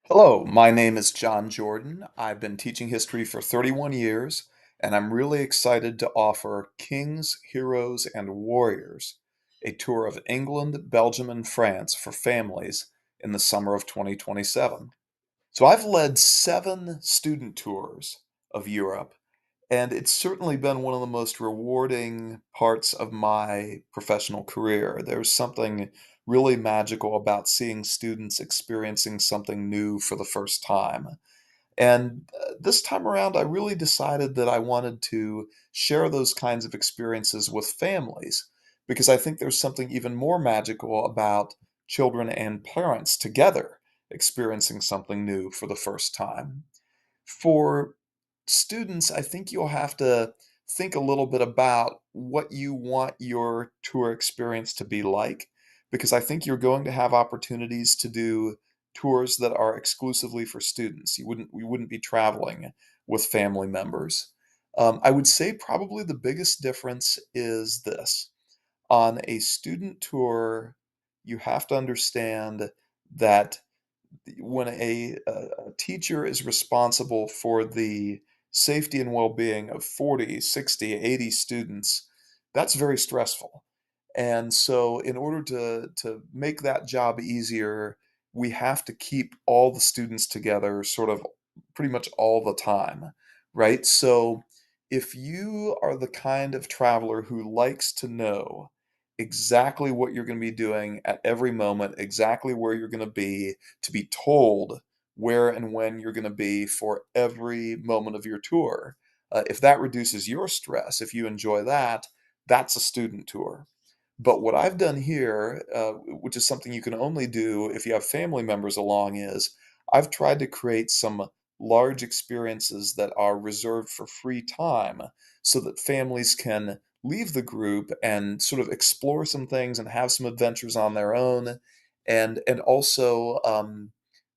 Hello, my name is John Jordan. I've been teaching history for 31 years, and I'm really excited to offer Kings, Heroes, and Warriors, a tour of England, Belgium, and France for families in the summer of 2027. So I've led 7 student tours of Europe, and it's certainly been one of the most rewarding parts of my professional career. There's something really magical about seeing students experiencing something new for the first time. And this time around, I really decided that I wanted to share those kinds of experiences with families because I think there's something even more magical about children and parents together experiencing something new for the first time. For students, I think you'll have to think a little bit about what you want your tour experience to be like, because I think you're going to have opportunities to do tours that are exclusively for students. We wouldn't be traveling with family members. I would say probably the biggest difference is this. On a student tour, you have to understand that when a teacher is responsible for the safety and well-being of 40, 60, 80 students, that's very stressful. And so in order to make that job easier, we have to keep all the students together sort of pretty much all the time, right? So if you are the kind of traveler who likes to know exactly what you're going to be doing at every moment, exactly where you're going to be told where and when you're going to be for every moment of your tour. If that reduces your stress, if you enjoy that, that's a student tour. But what I've done here, which is something you can only do if you have family members along, is I've tried to create some large experiences that are reserved for free time so that families can leave the group and sort of explore some things and have some adventures on their own and also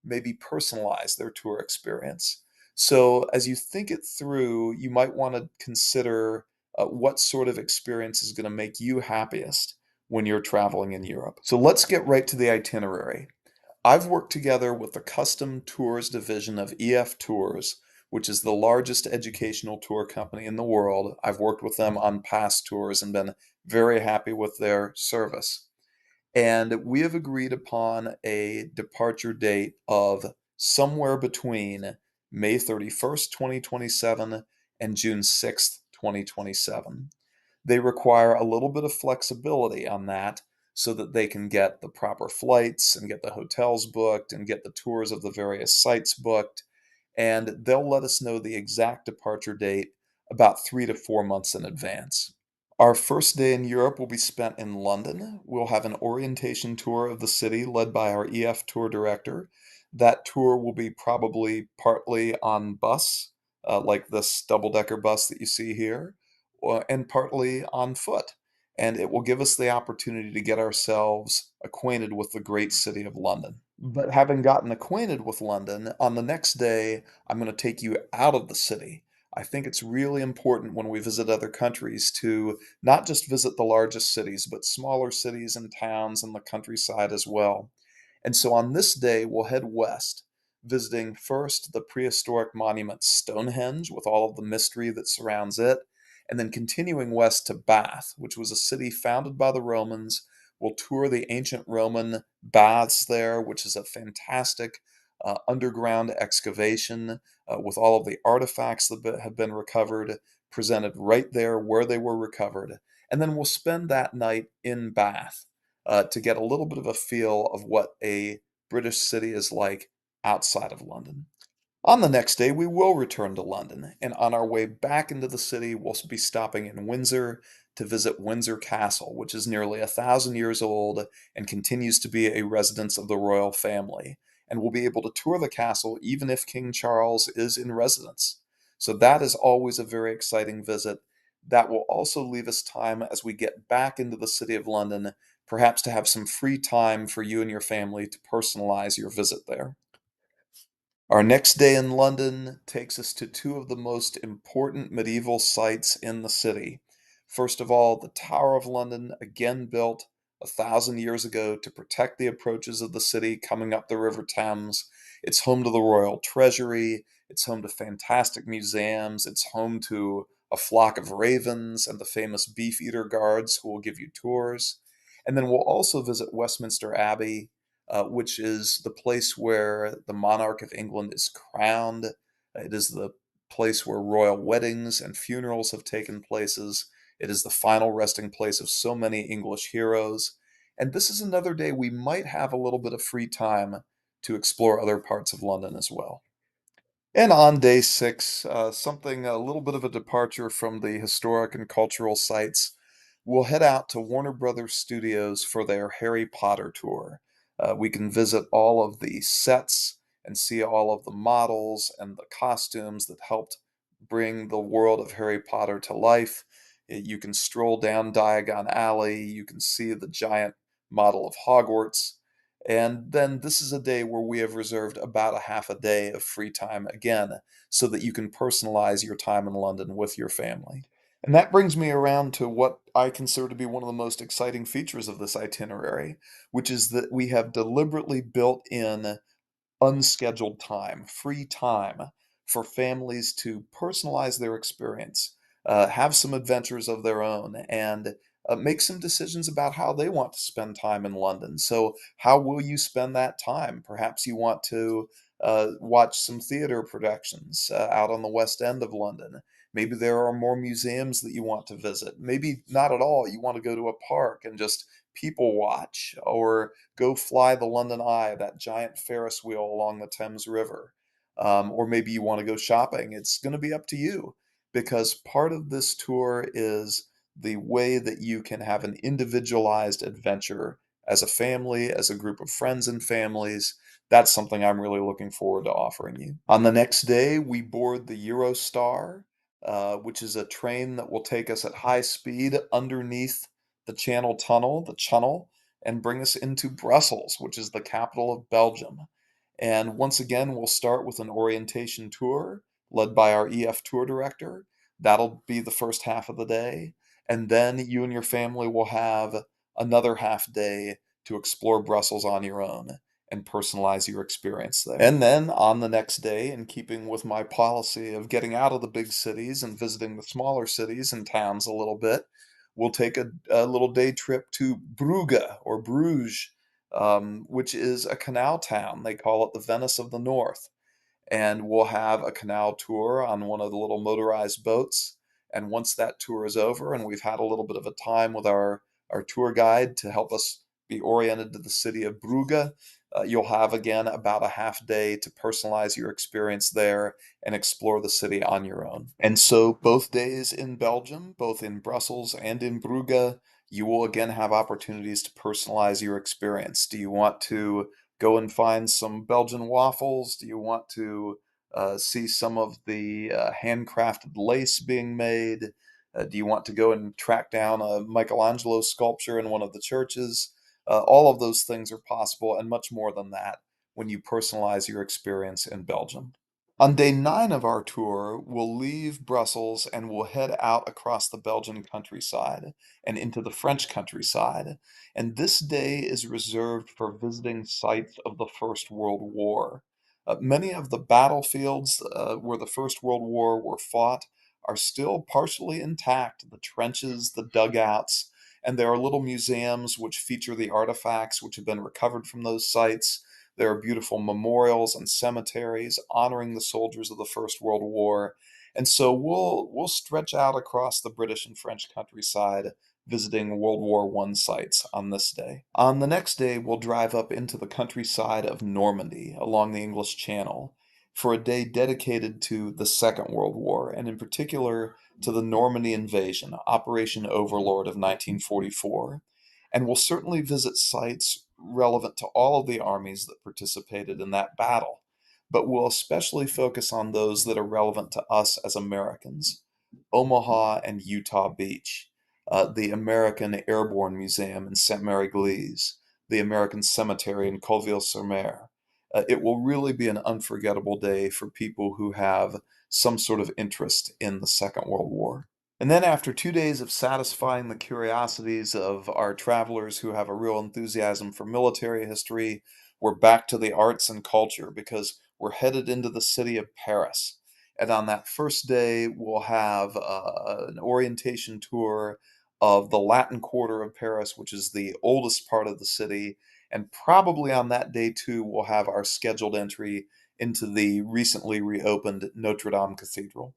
maybe personalize their tour experience. So as you think it through, you might want to consider what sort of experience is going to make you happiest when you're traveling in Europe. So let's get right to the itinerary. I've worked together with the Custom Tours division of EF Tours, which is the largest educational tour company in the world. I've worked with them on past tours and been very happy with their service. And we have agreed upon a departure date of somewhere between May 31st, 2027 and June 6th, 2027. They require a little bit of flexibility on that so that they can get the proper flights and get the hotels booked and get the tours of the various sites booked. And they'll let us know the exact departure date about 3 to 4 months in advance. Our first day in Europe will be spent in London. We'll have an orientation tour of the city led by our EF tour director. That tour will be probably partly on bus, like this double-decker bus that you see here, and partly on foot. And it will give us the opportunity to get ourselves acquainted with the great city of London. But having gotten acquainted with London, on the next day, I'm going to take you out of the city. I think it's really important when we visit other countries to not just visit the largest cities, but smaller cities and towns in the countryside as well. And so on this day, we'll head west, visiting first the prehistoric monument Stonehenge with all of the mystery that surrounds it, and then continuing west to Bath, which was a city founded by the Romans. We'll tour the ancient Roman baths there, which is a fantastic underground excavation with all of the artifacts that have been recovered, presented right there where they were recovered. And then we'll spend that night in Bath to get a little bit of a feel of what a British city is like outside of London. On the next day, we will return to London, and on our way back into the city, we'll be stopping in Windsor to visit Windsor Castle, which is nearly 1,000 years old and continues to be a residence of the royal family. And we'll be able to tour the castle even if King Charles is in residence. So that is always a very exciting visit. That will also leave us time as we get back into the city of London, perhaps to have some free time for you and your family to personalize your visit there. Our next day in London takes us to 2 of the most important medieval sites in the city. First of all, the Tower of London, again built 1,000 years ago to protect the approaches of the city coming up the River Thames. It's home to the Royal Treasury. It's home to fantastic museums. It's home to a flock of ravens and the famous beef eater guards who will give you tours. And then we'll also visit Westminster Abbey, which is the place where the monarch of England is crowned. It is the place where royal weddings and funerals have taken places. It is the final resting place of so many English heroes. And this is another day we might have a little bit of free time to explore other parts of London as well. And on day 6, something a little bit of a departure from the historic and cultural sites, we'll head out to Warner Brothers Studios for their Harry Potter tour. We can visit all of the sets and see all of the models and the costumes that helped bring the world of Harry Potter to life. You can stroll down Diagon Alley, you can see the giant model of Hogwarts. And then this is a day where we have reserved about a half a day of free time again, so that you can personalize your time in London with your family. And that brings me around to what I consider to be one of the most exciting features of this itinerary, which is that we have deliberately built in unscheduled time, free time for families to personalize their experience, have some adventures of their own, and make some decisions about how they want to spend time in London. So, how will you spend that time? Perhaps you want to watch some theater productions out on the West End of London. Maybe there are more museums that you want to visit. Maybe not at all. You want to go to a park and just people watch, or go fly the London Eye, that giant Ferris wheel along the Thames River. Or maybe you want to go shopping. It's going to be up to you, because part of this tour is the way that you can have an individualized adventure as a family, as a group of friends and families. That's something I'm really looking forward to offering you. On the next day, we board the Eurostar, which is a train that will take us at high speed underneath the Channel Tunnel, the Channel, and bring us into Brussels, which is the capital of Belgium. And once again, we'll start with an orientation tour led by our EF tour director. That'll be the first half of the day. And then you and your family will have another half day to explore Brussels on your own and personalize your experience there. And then on the next day, in keeping with my policy of getting out of the big cities and visiting the smaller cities and towns a little bit, we'll take a little day trip to Brugge or Bruges, which is a canal town. They call it the Venice of the North. And we'll have a canal tour on one of the little motorized boats. And once that tour is over and we've had a little bit of a time with our tour guide to help us be oriented to the city of Brugge, you'll have again about a half day to personalize your experience there and explore the city on your own. And so, both days in Belgium, both in Brussels and in Brugge, you will again have opportunities to personalize your experience. Do you want to go and find some Belgian waffles? Do you want to see some of the handcrafted lace being made? Do you want to go and track down a Michelangelo sculpture in one of the churches? All of those things are possible, and much more than that, when you personalize your experience in Belgium. On day 9 of our tour, we'll leave Brussels and we'll head out across the Belgian countryside and into the French countryside. And this day is reserved for visiting sites of the First World War. Many of the battlefields where the First World War were fought are still partially intact, the trenches, the dugouts, and there are little museums which feature the artifacts which have been recovered from those sites. There are beautiful memorials and cemeteries honoring the soldiers of the First World War. And so we'll stretch out across the British and French countryside visiting World War One sites on this day. On the next day, we'll drive up into the countryside of Normandy along the English Channel for a day dedicated to the Second World War, and in particular to the Normandy invasion, Operation Overlord of 1944. And we'll certainly visit sites relevant to all of the armies that participated in that battle, but we'll especially focus on those that are relevant to us as Americans: Omaha and Utah Beach, the American Airborne Museum in Saint Mary Glees, the American Cemetery in Colville-sur-Mer. It will really be an unforgettable day for people who have some sort of interest in the Second World War. And then after 2 days of satisfying the curiosities of our travelers who have a real enthusiasm for military history, we're back to the arts and culture because we're headed into the city of Paris. And on that first day, we'll have an orientation tour of the Latin Quarter of Paris, which is the oldest part of the city. And probably on that day, too, we'll have our scheduled entry into the recently reopened Notre Dame Cathedral.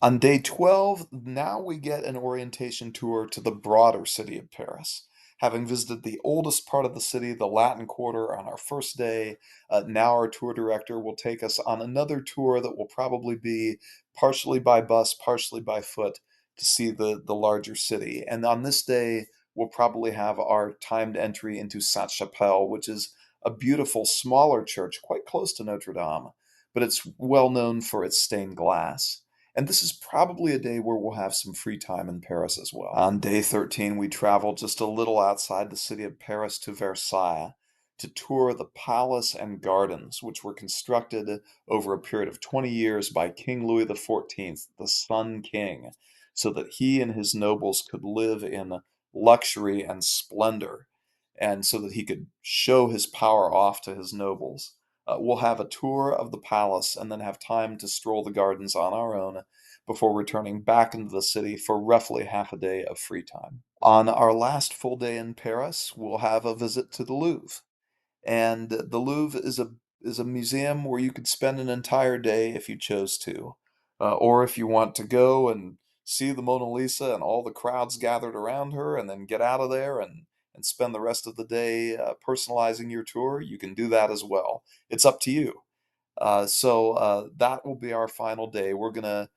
On day 12, now we get an orientation tour to the broader city of Paris. Having visited the oldest part of the city, the Latin Quarter, on our first day, now our tour director will take us on another tour that will probably be partially by bus, partially by foot to see the larger city. And on this day, we'll probably have our timed entry into Sainte-Chapelle, which is a beautiful, smaller church quite close to Notre Dame, but it's well known for its stained glass. And this is probably a day where we'll have some free time in Paris as well. On day 13, we travel just a little outside the city of Paris to Versailles to tour the palace and gardens, which were constructed over a period of 20 years by King Louis XIV, the Sun King, so that he and his nobles could live in luxury and splendor, and so that he could show his power off to his nobles. We'll have a tour of the palace and then have time to stroll the gardens on our own before returning back into the city for roughly half a day of free time. On our last full day in Paris, we'll have a visit to the Louvre. And the Louvre is a museum where you could spend an entire day if you chose to, or if you want to go and see the Mona Lisa and all the crowds gathered around her, and then get out of there and spend the rest of the day personalizing your tour, you can do that as well. It's up to you. That will be our final day. We're going to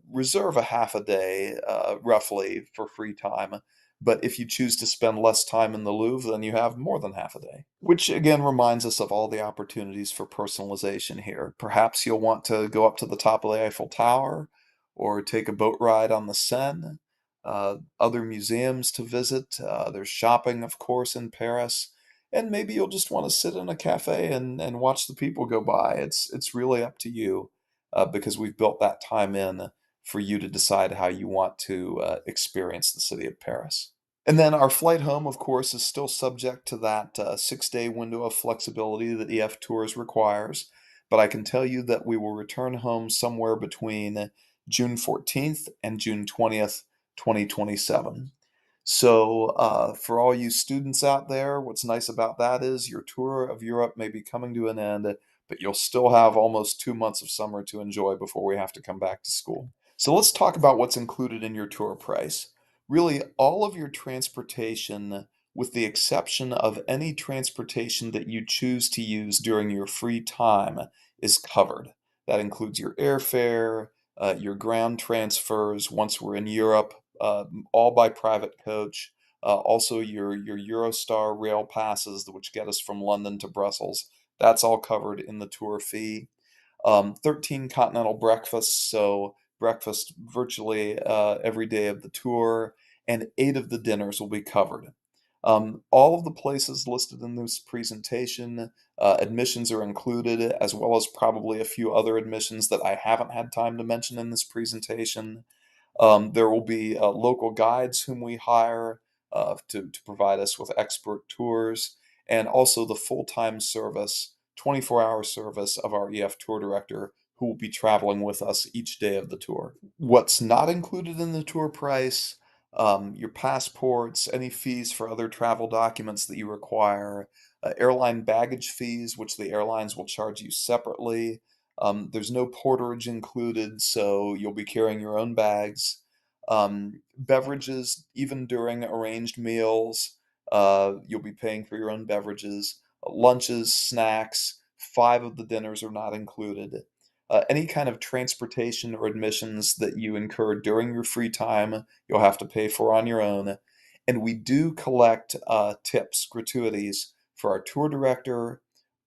reserve a half a day, roughly, for free time. But if you choose to spend less time in the Louvre, then you have more than half a day. Which again reminds us of all the opportunities for personalization here. Perhaps you'll want to go up to the top of the Eiffel Tower or take a boat ride on the Seine. Other museums to visit. There's shopping, of course, in Paris. And maybe you'll just want to sit in a cafe and watch the people go by. It's really up to you, because we've built that time in for you to decide how you want to experience the city of Paris. And then our flight home, of course, is still subject to that 6 day window of flexibility that EF Tours requires. But I can tell you that we will return home somewhere between June 14th and June 20th, 2027. For all you students out there, what's nice about that is your tour of Europe may be coming to an end, but you'll still have almost 2 months of summer to enjoy before we have to come back to school. So let's talk about what's included in your tour price. Really, all of your transportation, with the exception of any transportation that you choose to use during your free time, is covered. That includes your airfare, your ground transfers once we're in Europe, all by private coach. Also, your Eurostar rail passes, which get us from London to Brussels. That's all covered in the tour fee. 13 continental breakfasts, so breakfast virtually every day of the tour, and 8 of the dinners will be covered. All of the places listed in this presentation, admissions are included, as well as probably a few other admissions that I haven't had time to mention in this presentation. There will be local guides whom we hire to provide us with expert tours, and also the full-time service, 24-hour service of our EF tour director who will be traveling with us each day of the tour. What's not included in the tour price, your passports, any fees for other travel documents that you require, airline baggage fees, which the airlines will charge you separately. There's no porterage included, so you'll be carrying your own bags. Beverages, even during arranged meals, you'll be paying for your own beverages. Lunches, snacks, 5 of the dinners are not included. Any kind of transportation or admissions that you incur during your free time, you'll have to pay for on your own. And we do collect tips, gratuities for our tour director,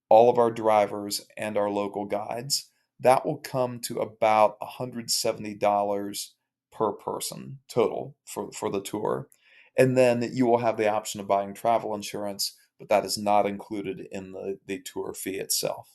all of our drivers, and our local guides. That will come to about $170 per person total for the tour. And then you will have the option of buying travel insurance, but that is not included in the tour fee itself.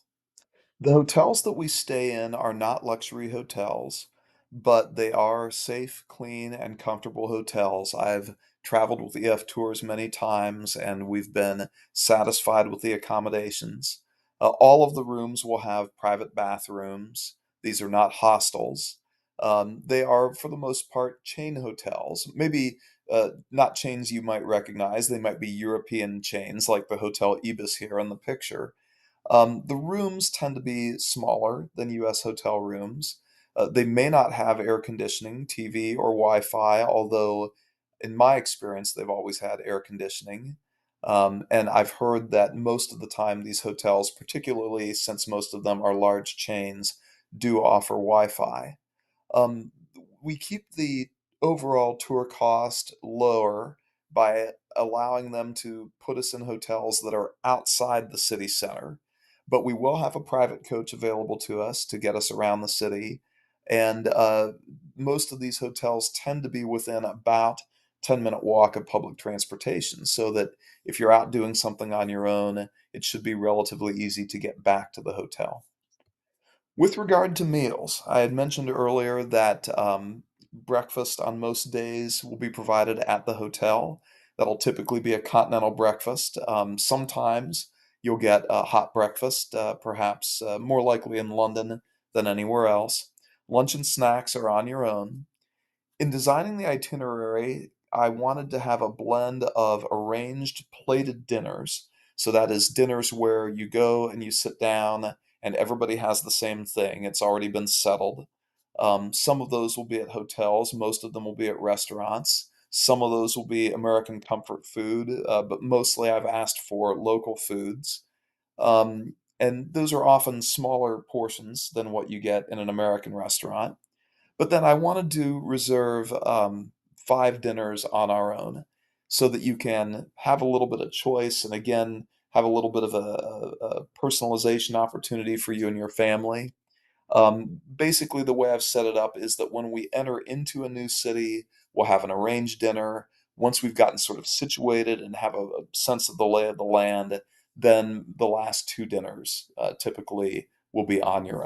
The hotels that we stay in are not luxury hotels. but they are safe, clean, and comfortable hotels. I've traveled with EF Tours many times, and we've been satisfied with the accommodations. All of the rooms will have private bathrooms. These are not hostels. They are, for the most part, chain hotels. Maybe not chains you might recognize. They might be European chains, like the Hotel Ibis here in the picture. The rooms tend to be smaller than US hotel rooms. They may not have air conditioning, TV, or Wi-Fi, although in my experience, they've always had air conditioning. And I've heard that most of the time, these hotels, particularly since most of them are large chains, do offer Wi-Fi. Um, we keep the overall tour cost lower by allowing them to put us in hotels that are outside the city center, but we will have a private coach available to us to get us around the city. And most of these hotels tend to be within about 10-minute walk of public transportation, so that if you're out doing something on your own, it should be relatively easy to get back to the hotel. With regard to meals, I had mentioned earlier that breakfast on most days will be provided at the hotel. That'll typically be a continental breakfast. Sometimes you'll get a hot breakfast, perhaps more likely in London than anywhere else. Lunch and snacks are on your own. In designing the itinerary, I wanted to have a blend of arranged plated dinners. So that is dinners where you go and you sit down and everybody has the same thing. It's already been settled. Some of those will be at hotels, most of them will be at restaurants. Some of those will be American comfort food, but mostly I've asked for local foods. And those are often smaller portions than what you get in an American restaurant. But then I wanted to reserve 5 dinners on our own so that you can have a little bit of choice and again have a little bit of a personalization opportunity for you and your family. Basically, the way I've set it up is that when we enter into a new city, we'll have an arranged dinner. Once we've gotten sort of situated and have a sense of the lay of the land, then the last 2 dinners typically will be on your own.